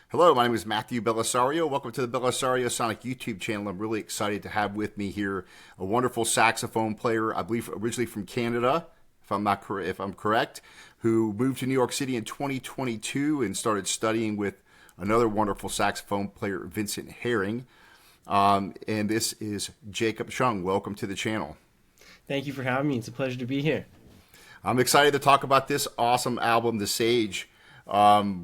Hello, my name is Matthew Bellisario. Welcome to the BellisarioSonic YouTube channel. I'm really excited to have with me here a wonderful saxophone player, I believe originally from Canada, if I'm correct, who moved to New York City in 2022 and started studying with another wonderful saxophone player, Vincent Herring. And this is Jacob Chung. Welcome to the channel. Thank you for having me. It's a pleasure to be here. I'm excited to talk about this awesome album, The Sage,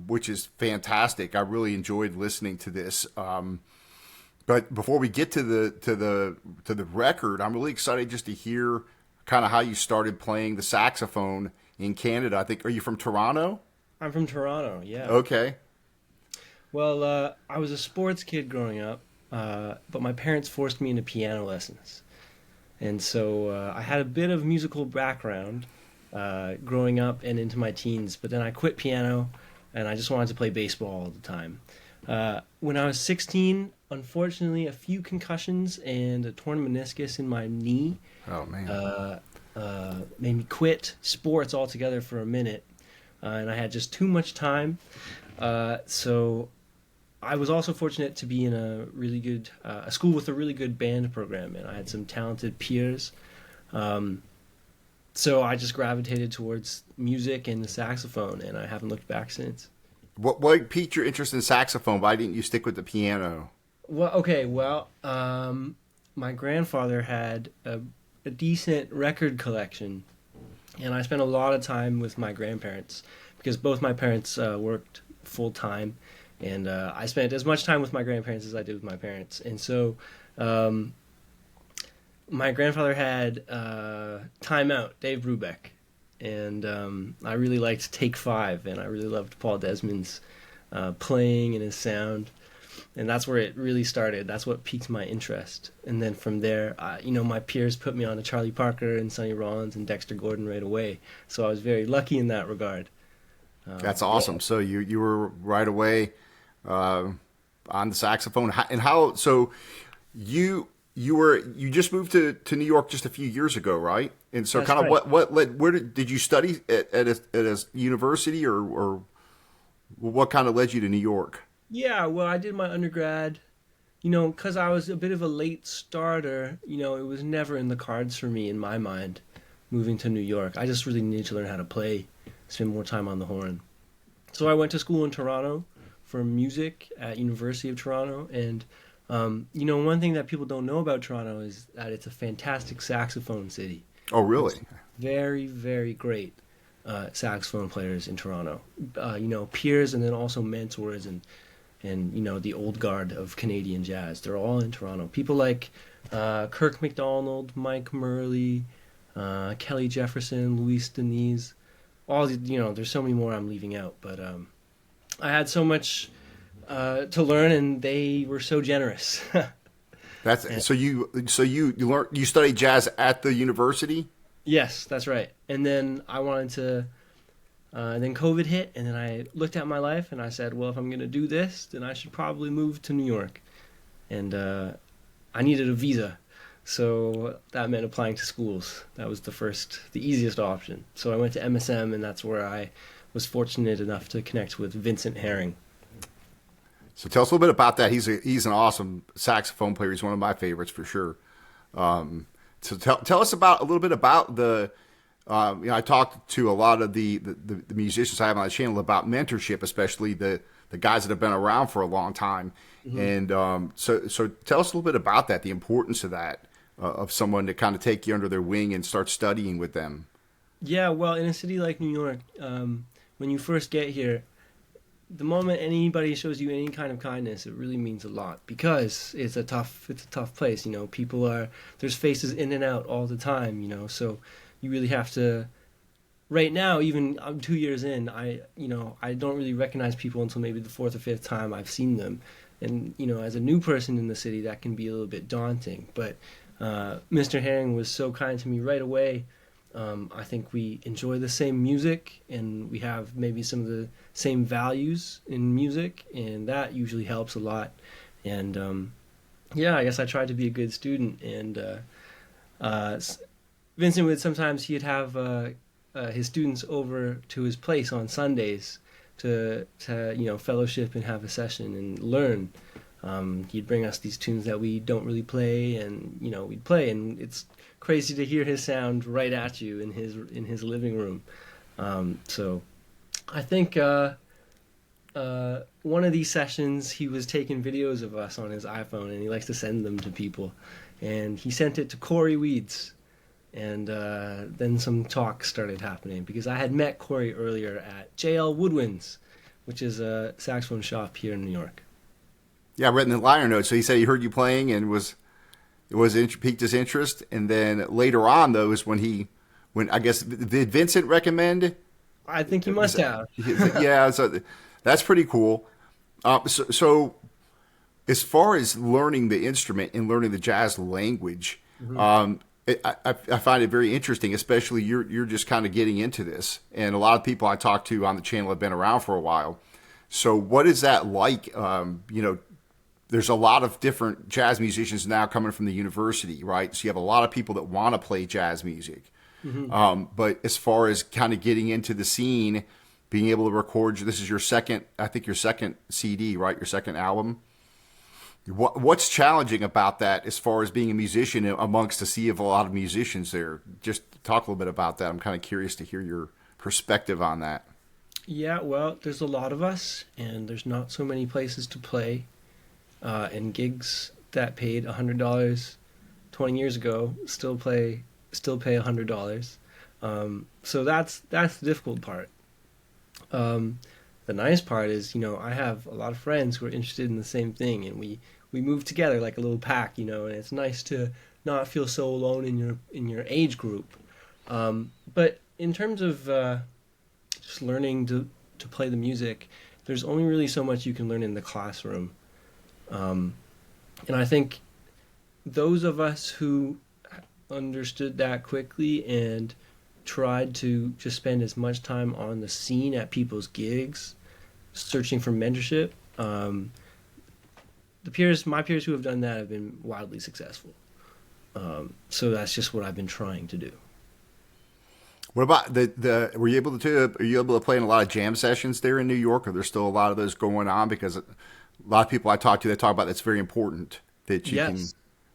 which is fantastic. I really enjoyed listening to this. But before we get to the record, I'm really excited just to hear kind of how you started playing the saxophone in Canada. I think, are you from Toronto? I'm from Toronto, yeah. Okay. Well, I was a sports kid growing up, but my parents forced me into piano lessons. And so I had a bit of musical background growing up and into my teens, but then I quit piano and I just wanted to play baseball all the time. When I was 16, unfortunately, a few concussions and a torn meniscus in my knee Oh man. made me quit sports altogether for a minute, and I had just too much time. So I was also fortunate to be in a really good a school with a really good band program, and I had some talented peers. So I just gravitated towards music and the saxophone, and I haven't looked back since. What piqued your interest in saxophone? Why didn't you stick with the piano? My grandfather had a decent record collection, and I spent a lot of time with my grandparents because both my parents worked full time, and I spent as much time with my grandparents as I did with my parents. And so my grandfather had Time Out, Dave Brubeck, and I really liked Take Five, and I really loved Paul Desmond's playing and his sound, and that's where it really started. That's what piqued my interest, and then from there, my peers put me on to Charlie Parker and Sonny Rollins and Dexter Gordon right away, so I was very lucky in that regard. That's awesome. So you were right away on the saxophone. So you just moved to New York just a few years ago, right? And so That's kind of right. what led, where did you study at a university or what kind of led you to New York? Yeah, well, I did my undergrad, because I was a bit of a late starter, it was never in the cards for me in my mind moving to New York. I just really needed to learn how to play, spend more time on the horn. So I went to school in Toronto for music at University of Toronto, and one thing that people don't know about Toronto is that it's a fantastic saxophone city. Oh, really? Very, very great saxophone players in Toronto. Peers and then also mentors and the old guard of Canadian jazz. They're all in Toronto. People like Kirk MacDonald, Mike Murley, Kelly Jefferson, Luis Deniz. There's so many more I'm leaving out, but I had so much to learn, and they were so generous. That's you studied jazz at the university? Yes, that's right. And then I wanted to. Then COVID hit, and then I looked at my life, and I said, "Well, if I'm going to do this, then I should probably move to New York." And I needed a visa, so that meant applying to schools. That was the easiest option. So I went to MSM, and that's where I was fortunate enough to connect with Vincent Herring. So tell us a little bit about that. He's an awesome saxophone player. He's one of my favorites for sure. So tell us a little bit about the. I talked to a lot of the musicians I have on the channel about mentorship, especially the guys that have been around for a long time. Mm-hmm. And so tell us a little bit about that, the importance of that, of someone to kind of take you under their wing and start studying with them. Yeah, well, in a city like New York, when you first get here, the moment anybody shows you any kind of kindness, it really means a lot because it's a tough place. There's faces in and out all the time. So you really have to. Right now, even I'm 2 years in, I don't really recognize people until maybe the fourth or fifth time I've seen them, and as a new person in the city, that can be a little bit daunting. But Mr. Herring was so kind to me right away. I think we enjoy the same music, and we have maybe some of the same values in music, and that usually helps a lot. And I guess I tried to be a good student. And Vincent would sometimes he'd have his students over to his place on Sundays to fellowship and have a session and learn. He'd bring us these tunes that we don't really play, and we'd play, and it's crazy to hear his sound right at you in his living room. So I think one of these sessions he was taking videos of us on his iPhone, and he likes to send them to people, and he sent it to Corey Weeds. And then some talk started happening because I had met Corey earlier at JL Woodwinds, which is a saxophone shop here in New York. Yeah, I read in the liner notes. So he said he heard you playing and piqued his interest. And then later on, though, is when I guess, did Vincent recommend? I think he must have. Yeah, so that's pretty cool. So as far as learning the instrument and learning the jazz language, I find it very interesting, especially you're just kind of getting into this. And a lot of people I talk to on the channel have been around for a while. So what is that like? There's a lot of different jazz musicians now coming from the university, right? So you have a lot of people that want to play jazz music. But as far as kind of getting into the scene, being able to record, this is your second CD, right? Your second album. What's challenging about that as far as being a musician amongst a sea of a lot of musicians there? Just talk a little bit about that. I'm kind of curious to hear your perspective on that. Yeah, well, there's a lot of us, and there's not so many places to play. And gigs that paid $100 20 years ago still pay $100. So that's the difficult part. The nice part is, I have a lot of friends who are interested in the same thing, and we move together like a little pack, and it's nice to not feel so alone in your age group. But in terms of just learning to play the music, there's only really so much you can learn in the classroom. And I think those of us who understood that quickly and tried to just spend as much time on the scene at people's gigs, searching for mentorship, my peers who have done that have been wildly successful. So that's just what I've been trying to do. What about are you able to play in a lot of jam sessions there in New York? Are there still a lot of those going on? Because a lot of people I talk to, they talk about that's very important that you can.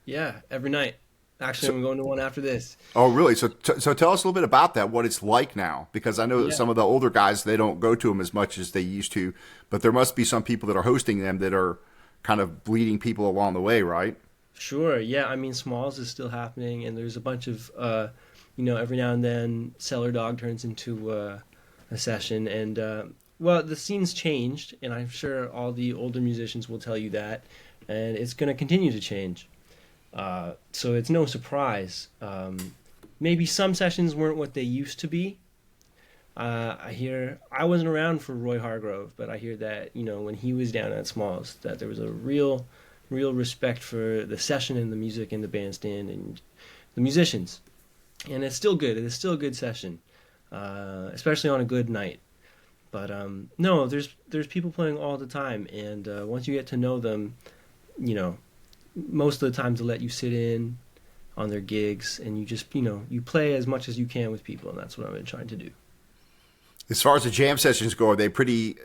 Yeah, every night. Actually, I'm going to one after this. Oh, really? So tell us a little bit about that, what it's like now. Because I know that some of the older guys, they don't go to them as much as they used to. But there must be some people that are hosting them that are kind of bleeding people along the way, right? Sure, yeah. I mean, Smalls is still happening, and there's a bunch of, every now and then Cellar Dog turns into a session. And, the scene's changed, and I'm sure all the older musicians will tell you that. And it's going to continue to change. So it's no surprise. Maybe some sessions weren't what they used to be. I wasn't around for Roy Hargrove, but I hear that, when he was down at Smalls, that there was a real respect for the session and the music and the bandstand and the musicians. And it's still good. It's still a good session, especially on a good night. But no, there's people playing all the time, and once you get to know them, most of the time they'll let you sit in on their gigs, and you just you play as much as you can with people, and that's what I've been trying to do. As far as the jam sessions go, are they pretty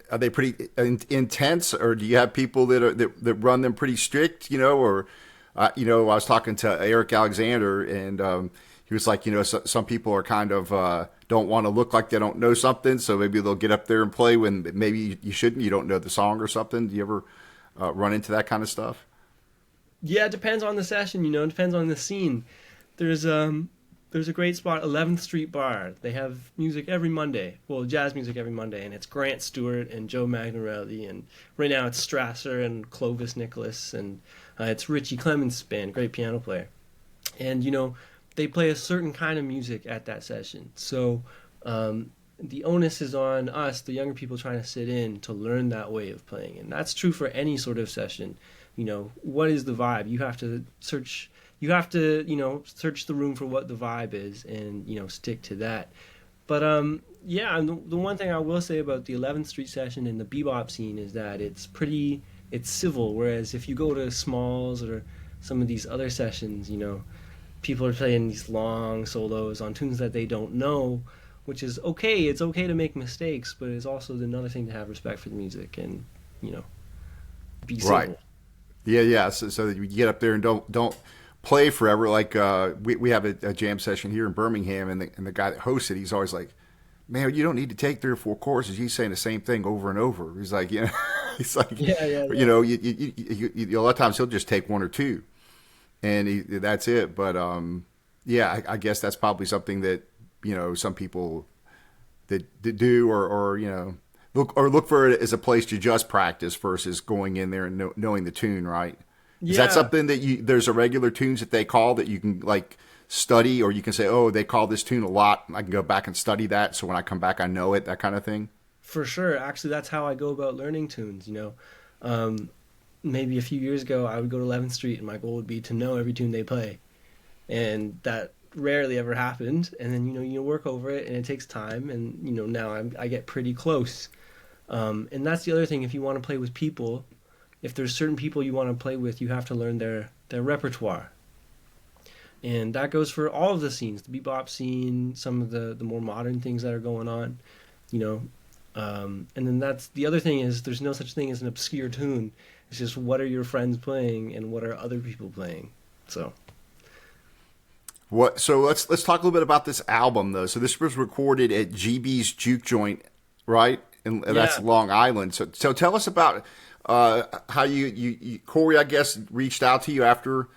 intense, or do you have people that run them pretty strict? Or I was talking to Eric Alexander, and he was like, some people are kind of don't want to look like they don't know something, so maybe they'll get up there and play when maybe you shouldn't. You don't know the song or something. Do you ever run into that kind of stuff? Yeah, it depends on the session. It depends on the scene. There's a great spot, 11th Street Bar. They have music every Monday. Well, jazz music every Monday, and it's Grant Stewart and Joe Magnarelli, and right now it's Strasser and Clovis Nicholas, and it's Richie Clements' band, great piano player. And they play a certain kind of music at that session. So the onus is on us, the younger people trying to sit in, to learn that way of playing. And that's true for any sort of session. What is the vibe? You have to search the room for what the vibe is and, stick to that. But, and the one thing I will say about the 11th Street session and the bebop scene is that it's civil. Whereas if you go to Smalls or some of these other sessions, people are playing these long solos on tunes that they don't know, which is okay. It's okay to make mistakes, but it's also another thing to have respect for the music and, you know, be Right. civil. Yeah. So that you get up there and don't play forever. Like we have a jam session here in Birmingham, and the guy that hosts it, he's always like, "Man, you don't need to take 3 or 4 courses. He's saying the same thing over and over." He's like, you know, he's like, Yeah, yeah, you yeah. know, a lot of times he'll just take 1 or 2, and that's it. But yeah, I guess that's probably something that some people that do or look for it as a place to just practice versus going in there and knowing the tune, right? Is that Yeah, something that there's a regular tunes that they call that you can like study, or you can say, oh, they call this tune a lot. I can go back and study that, so when I come back, I know it. That kind of thing. for sure. Actually, that's how I go about learning tunes, you know. Um, Maybe a few years ago, I would go to 11th Street, and my goal would be to know every tune they play, and that rarely ever happened. And then you work over it, and it takes time, and now I get pretty close. And that's the other thing. If you want to play with people, if there's certain people you want to play with, you have to learn their repertoire, and that goes for all of the scenes, the bebop scene, some of the more modern things that are going on, you know. And then that's the other thing is there's no such thing as an obscure tune. It's just what are your friends playing and what are other people playing. So What? So let's talk a little bit about this album though. So this was recorded at GB's Juke Joint, right? And that's yeah, Long Island. So tell us about how Corey, I guess, reached out to you after.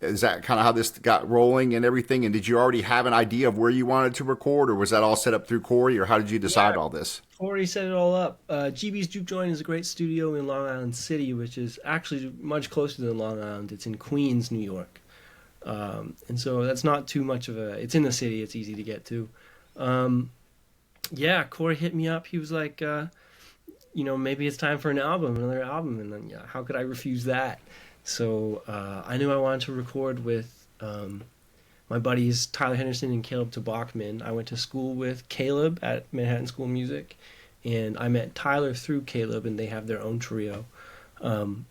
Is that kind of how this got rolling and everything? And did you already have an idea of where you wanted to record, or was that all set up through Corey, or how did you decide yeah. all this? Corey set it all up. GB's Juke Joint is a great studio in Long Island City, which is actually much closer than Long Island. It's in Queens, New York. And so that's not too much of a. It's in the city. It's easy to get to. Um, yeah, Corey hit me up. He was like, maybe it's time for another album, and then how could I refuse that? So I knew I wanted to record with my buddies Tyler Henderson and Caleb Tabachman. I went to school with Caleb at Manhattan School of Music, and I met Tyler through Caleb, and they have their own trio. Um,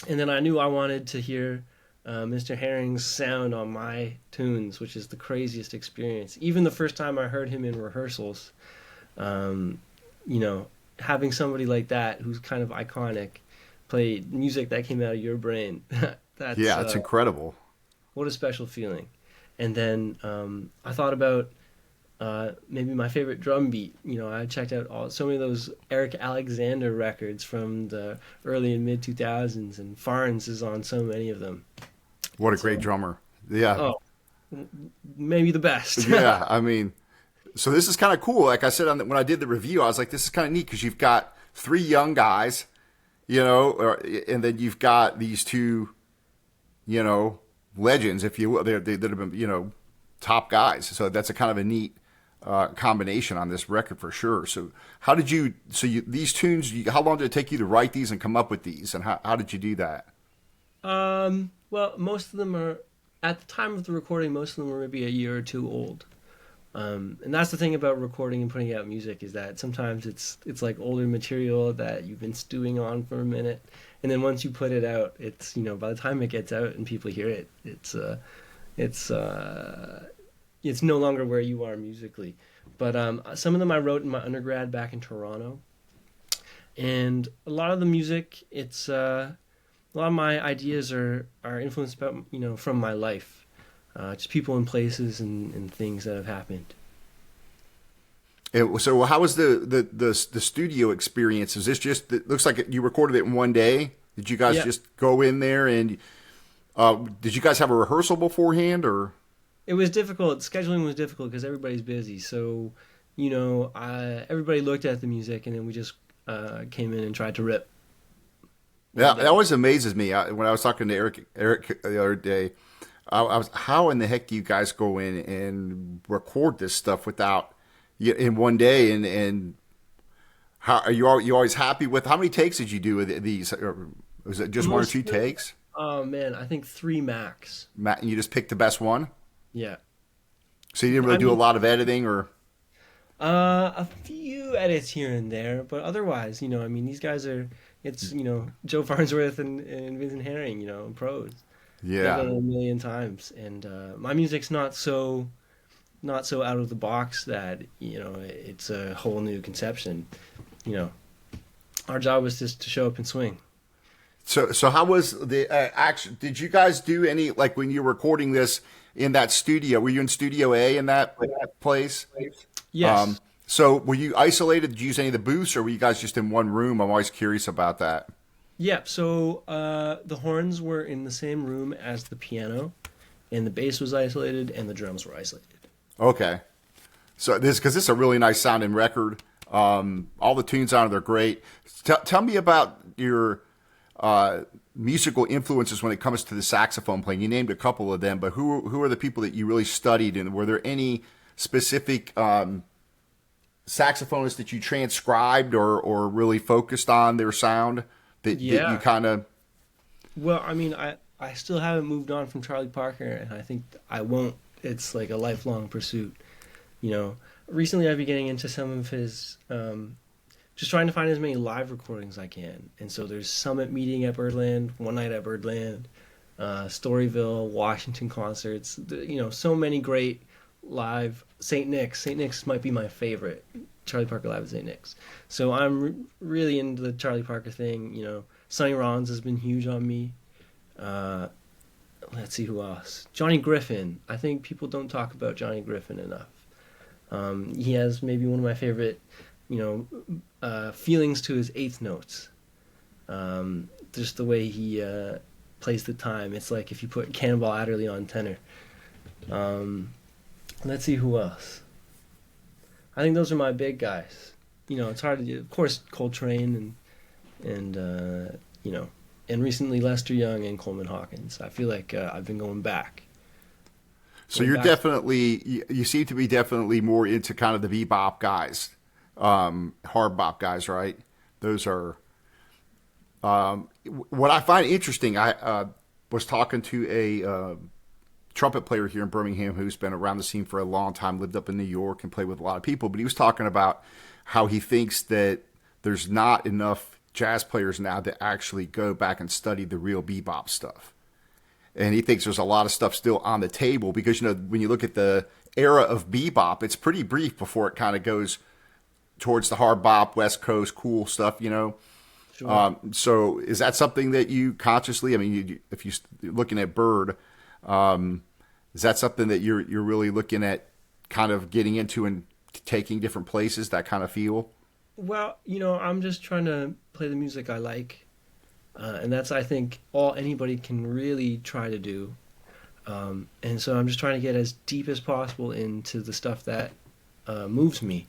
and then I knew I wanted to hear Mr. Herring's sound on my tunes, which is the craziest experience. Even the first time I heard him in rehearsals, um, you know, having somebody like that who's kind of iconic play music that came out of your brain. That's Yeah, it's incredible. what a special feeling. And then I thought about maybe my favorite drum beat. I checked out so many of those Eric Alexander records from the early and mid 2000s, and Farns is on so many of them. What a great So, drummer. Yeah, oh, maybe the best. yeah. I mean, so this is kind of cool. Like I said when I did the review, I was like, this is kind of neat because you've got 3 young guys, and then you've got these two, legends, if you will. They that have been, top guys. So that's a kind of a neat combination on this record for sure. So how did you? These tunes. How long did it take you to write these and come up with these? And how did you do that? Well, most of them are at the time of the recording. Most of them are maybe a year or two old. And that's the thing about recording and putting out music is that sometimes it's like older material that you've been stewing on for a minute, and then once you put it out, it's by the time it gets out and people hear it, it's it's no longer where you are musically. But some of them I wrote in my undergrad back in Toronto, and a lot of the music, a lot of my ideas are influenced about from my life, just people and places and things that have happened. So how was the studio experience? Is this just? It looks like you recorded it in one day. Did you guys Yeah, just go in there and did you guys have a rehearsal beforehand or? it was difficult. Scheduling was difficult because everybody's busy. So everybody looked at the music and then we just came in and tried to rip Yeah, one it day. always amazes me. When I was talking to Eric the other day, I was, how in the heck do you guys go in and record this stuff without in one day? And how are you always happy with how many takes did you do with these? Or was it just 1 or 2 takes? Oh man, I think three max. Matt, and you just picked the best one, Yeah. so you didn't really I do a mean, lot of editing or. a few edits here and there, but otherwise, I mean, these guys are. It's Joe Farnsworth and Vincent Herring, pros. They've Yeah, done it a million times, and my music's not so not so out of the box that it's a whole new conception. You know, our job was just to show up and swing. So how was the action? Did you guys do any, like when you were recording this in that studio? Were you in Studio A in that place? Yes. So were you isolated? Did you use any of the booths, or were you guys just in one room? I'm always curious about that. Yeah. So the horns were in the same room as the piano, and the bass was isolated, and the drums were isolated. Okay. So because this is a really nice sounding record. All the tunes on it are great. Tell me about your musical influences when it comes to the saxophone playing. You named a couple of them, but who are the people that you really studied, and were there any specific saxophonists that you transcribed or really focused on their sound that you Yeah. kind of? Well, I mean, I still haven't moved on from Charlie Parker, and I think I won't. It's like a lifelong pursuit. Recently I've been getting into some of his, just trying to find as many live recordings as I can. And so there's Summit Meeting at Birdland, One Night at Birdland, Storyville, Washington concerts. So many great live. St. Nick's. St. Nick's might be my favorite. Charlie Parker live at St. Nick's. So I'm really into the Charlie Parker thing. Sonny Rollins has been huge on me. Let's see who else. Johnny Griffin. I think people don't talk about Johnny Griffin enough. He has maybe one of my favorite, feelings to his eighth notes. Just the way he plays the time. It's like if you put Cannonball Adderley on tenor. Let's see who else. I think those are my big guys. It's hard to do. Of course, Coltrane and and recently Lester Young and Coleman Hawkins. I feel like I've been going back. So you're definitely, you seem to be definitely more into kind of the bebop guys, hard bop guys, right? Those are, what I find interesting. I was talking to a trumpet player here in Birmingham who's been around the scene for a long time, lived up in New York and played with a lot of people, but he was talking about how he thinks that there's not enough jazz players now that actually go back and study the real bebop stuff. And he thinks there's a lot of stuff still on the table because, when you look at the era of bebop, it's pretty brief before it kind of goes towards the hard bop, West Coast, cool stuff, Sure. So is that something that you consciously, I mean, if you're looking at Bird, is that something that you're really looking at kind of getting into and taking different places, that kind of feel? Well, I'm just trying to play the music I like. And that's, I think, all anybody can really try to do. And so I'm just trying to get as deep as possible into the stuff that moves me.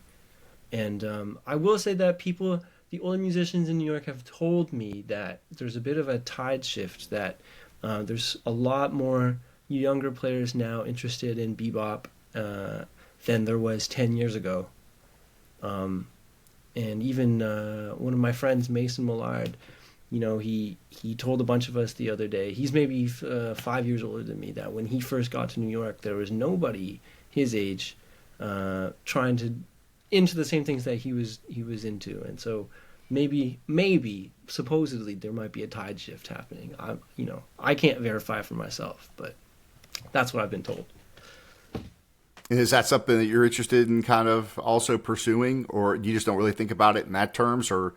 And I will say that the older musicians in New York have told me that there's a bit of a tide shift, that there's a lot more younger players now interested in bebop than there was 10 years ago. And even one of my friends, Mason Millard, he told a bunch of us the other day, he's maybe 5 years older than me, that when he first got to New York, there was nobody his age trying to into the same things that he was into. And so maybe supposedly there might be a tide shift happening. I can't verify for myself, but that's what I've been told. And is that something that you're interested in kind of also pursuing, or you just don't really think about it in that terms, or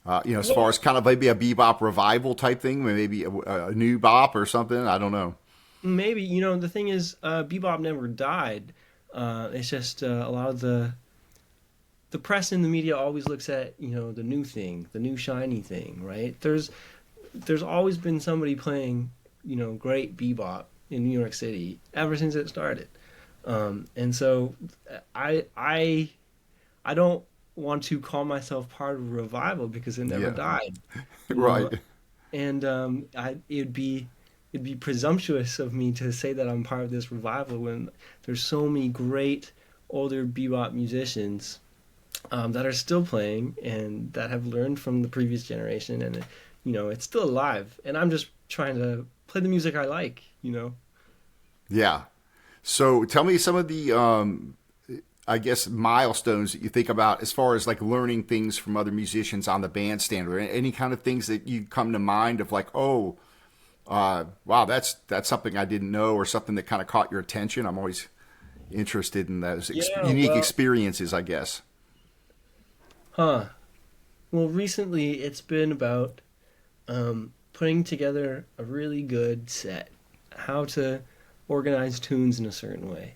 as far as kind of maybe a bebop revival type thing, maybe a new bop or something? I don't know. Maybe, the thing is, bebop never died. It's just a lot of the press and the media always looks at, the new thing, the new shiny thing, right? There's always been somebody playing, great bebop in New York City ever since it started. And so I don't want to call myself part of a revival because it never died. Right. And it'd be presumptuous of me to say that I'm part of this revival when there's so many great older bebop musicians that are still playing and that have learned from the previous generation, and it's still alive. And I'm just trying to play the music I like. Yeah. So tell me some of the, I guess, milestones that you think about as far as like learning things from other musicians on the bandstand, or any kind of things that you come to mind of like, oh, wow, that's something I didn't know, or something that kind of caught your attention. I'm always interested in those Yeah, unique well, experiences, I guess. huh. Well, recently it's been about putting together a really good set, how to organize tunes in a certain way,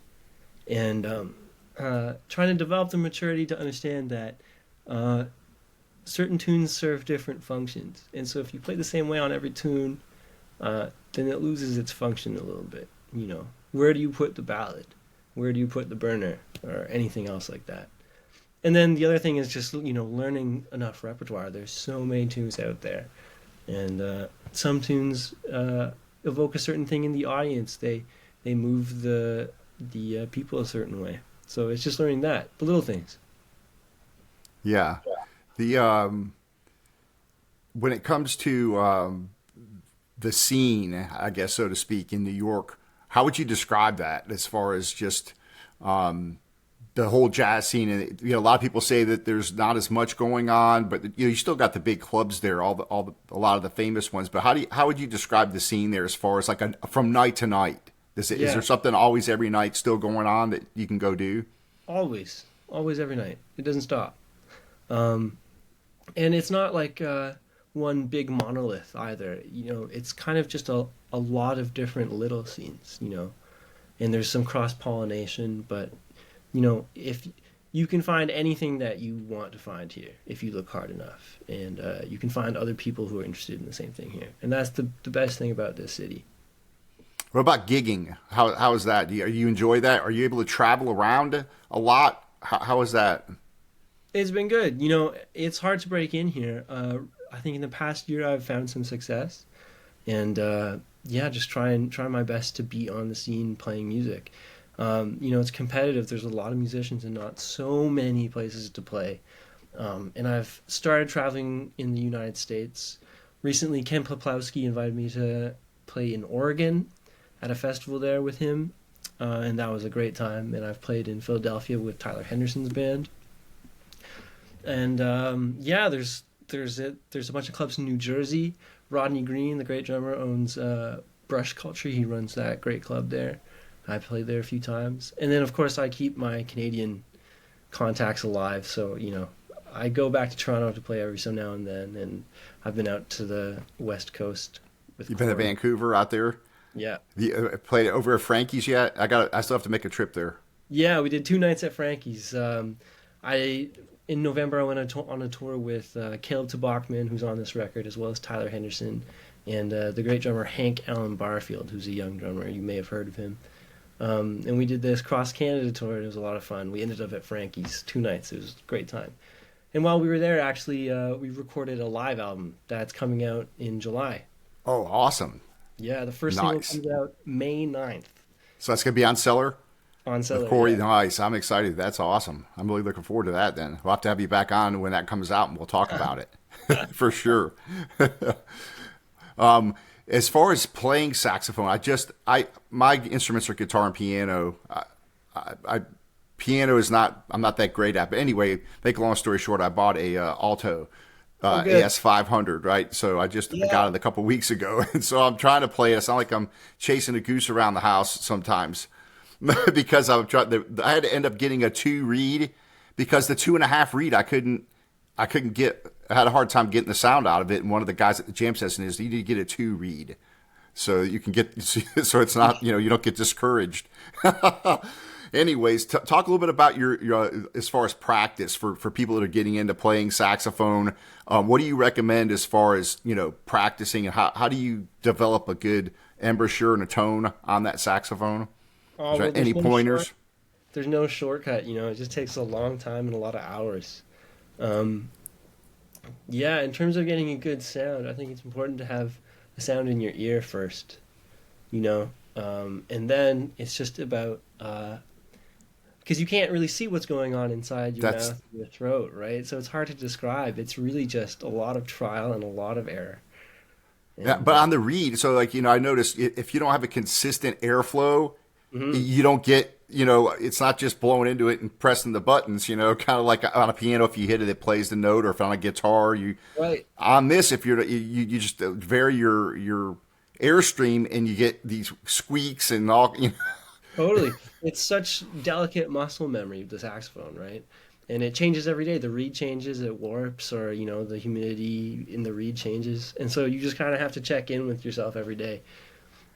and trying to develop the maturity to understand that uh, certain tunes serve different functions. And so if you play the same way on every tune, then it loses its function a little bit. You know, where do you put the ballad? Where do you put the burner? Or anything else like that. And then the other thing is just, learning enough repertoire. There's so many tunes out there. And some tunes evoke a certain thing in the audience. They move the people a certain way. So it's just learning that, the little things. Yeah. The when it comes to the scene, I guess so to speak, in New York, how would you describe that as far as just the whole jazz scene? And a lot of people say that there's not as much going on, but you still got the big clubs there, a lot of the famous ones. But how would you describe the scene there as far as like from night to night? Is there something always every night still going on that you can go do? Always every night. It doesn't stop. Um, and it's not like one big monolith either. It's kind of just a lot of different little scenes, and there's some cross pollination, but if you can find anything that you want to find here if you look hard enough, and you can find other people who are interested in the same thing here, and that's the best thing about this city. What about gigging? How is that? You enjoy that? Are you able to travel around a lot? How is that? It's been good. It's hard to break in here. I think in the past year I've found some success, and just try my best to be on the scene playing music. It's competitive. There's a lot of musicians and not so many places to play. And I've started traveling in the United States. Recently, Ken Poplawski invited me to play in Oregon at a festival there with him, and that was a great time. And I've played in Philadelphia with Tyler Henderson's band. And there's a bunch of clubs in New Jersey. Rodney Green, the great drummer, owns Brush Culture. He runs that great club there. I played there a few times. And then, of course, I keep my Canadian contacts alive. So, I go back to Toronto to play every so now and then. And I've been out to the West Coast with You've been to Vancouver out there? Yeah. You played over at Frankie's yet? I still have to make a trip there. Yeah, we did 2 nights at Frankie's. In November, I went on a tour with Caleb Tabachman, who's on this record, as well as Tyler Henderson, and the great drummer Hank Allen Barfield, who's a young drummer. You may have heard of him. And we did this cross-Canada tour, and it was a lot of fun. We ended up at Frankie's 2 nights. It was a great time. And while we were there, actually, we recorded a live album that's coming out in July. Oh, awesome. Yeah, the first single comes out May 9th. So that's going to be on Cellar? On Cellar, Corey, yeah. Nice. I'm excited. That's awesome. I'm really looking forward to that then. We'll have to have you back on when that comes out, and we'll talk about it. For sure. As far as playing saxophone, my instruments are guitar and piano. Piano is not, I'm not that great at. But anyway, make a long story short, I bought a alto AS 500, right? So I got it a couple weeks ago, and so I'm trying to play it. It's not like I'm chasing a goose around the house sometimes, because I had to end up getting a 2 reed, because the 2.5 reed I couldn't get. I had a hard time getting the sound out of it, and one of the guys at the jam session is you need to get a 2 reed so you can get so it's not you don't get discouraged. Anyways, talk a little bit about your as far as practice for people that are getting into playing saxophone. What do you recommend as far as practicing, and how do you develop a good embouchure and a tone on that saxophone? Any pointers? There's no shortcut. It just takes a long time and a lot of hours. In terms of getting a good sound, I think it's important to have a sound in your ear first, and then it's just about because you can't really see what's going on inside your mouth and your throat, right? So it's hard to describe. It's really just a lot of trial and a lot of error. And, yeah, but on the reed, so I noticed if you don't have a consistent airflow, mm-hmm. you don't get, it's not just blowing into it and pressing the buttons, kind of like on a piano, if you hit it, it plays the note, or if on a guitar, right. On this, if you just vary your airstream and you get these squeaks and all, Totally. It's such delicate muscle memory of the saxophone, right? And it changes every day. The reed changes, it warps, or the humidity in the reed changes. And so you just kind of have to check in with yourself every day.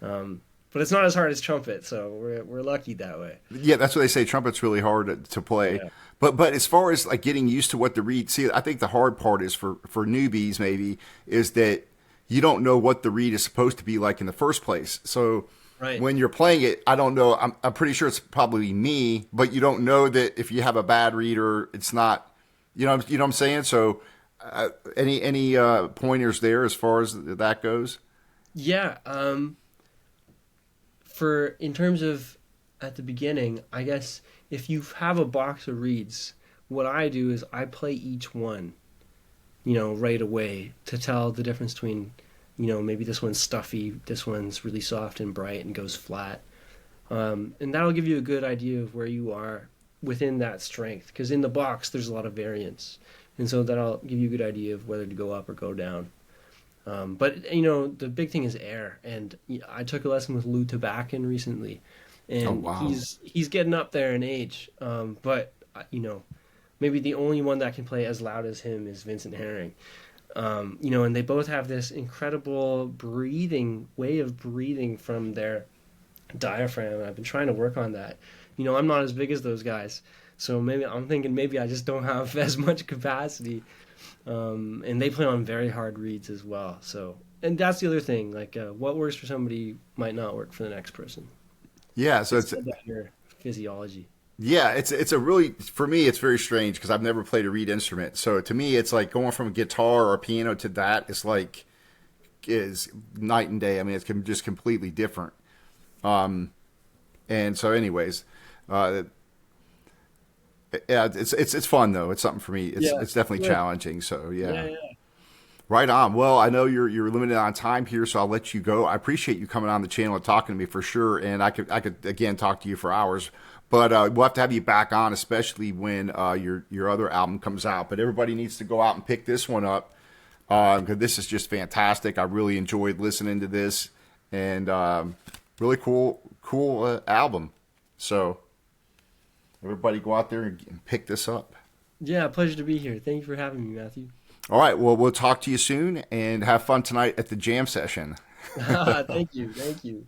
But it's not as hard as trumpet, so we're lucky that way. Yeah, that's what they say. Trumpet's really hard to play. Yeah. But as far as like getting used to what the reed, see, I think the hard part is for newbies maybe is that you don't know what the reed is supposed to be like in the first place. So Right. when you're playing it, I don't know. I'm pretty sure it's probably me, but you don't know that if you have a bad reader, it's not. You know what I'm saying. So any pointers there as far as that goes? Yeah. For in terms of at the beginning, I guess if you have a box of reeds, what I do is I play each one, right away to tell the difference between, maybe this one's stuffy, this one's really soft and bright and goes flat. And that'll give you a good idea of where you are within that strength. Because in the box, there's a lot of variance. And so that'll give you a good idea of whether to go up or go down. But the big thing is air, and I took a lesson with Lou Tabakin recently, Oh and wow. he's getting up there in age. But maybe the only one that can play as loud as him is Vincent Herring. And they both have this incredible breathing way of breathing from their diaphragm. I've been trying to work on that. I'm not as big as those guys, so maybe I'm thinking maybe I just don't have as much capacity. And they play on very hard reeds as well. So, and that's the other thing. Like, what works for somebody might not work for the next person. Yeah. So It's it's all about your physiology. Yeah, it's a really for me it's very strange because I've never played a reed instrument. So to me it's like going from a guitar or a piano to that is night and day. I mean it's just completely different. Um, and so anyways, uh, yeah, it's fun though. It's something for me. Yeah, It's definitely good. challenging. So Yeah, yeah. yeah. Right on. Well, I know you're limited on time here, so I'll let you go. I appreciate you coming on the channel and talking to me for sure, and I could again talk to you for hours. But we'll have to have you back on, especially when your other album comes out. But everybody needs to go out and pick this one up because this is just fantastic. I really enjoyed listening to this, and really cool album. So everybody go out there and pick this up. Yeah, pleasure to be here. Thank you for having me, Matthew. All right. Well, we'll talk to you soon and have fun tonight at the jam session. Thank you. Thank you.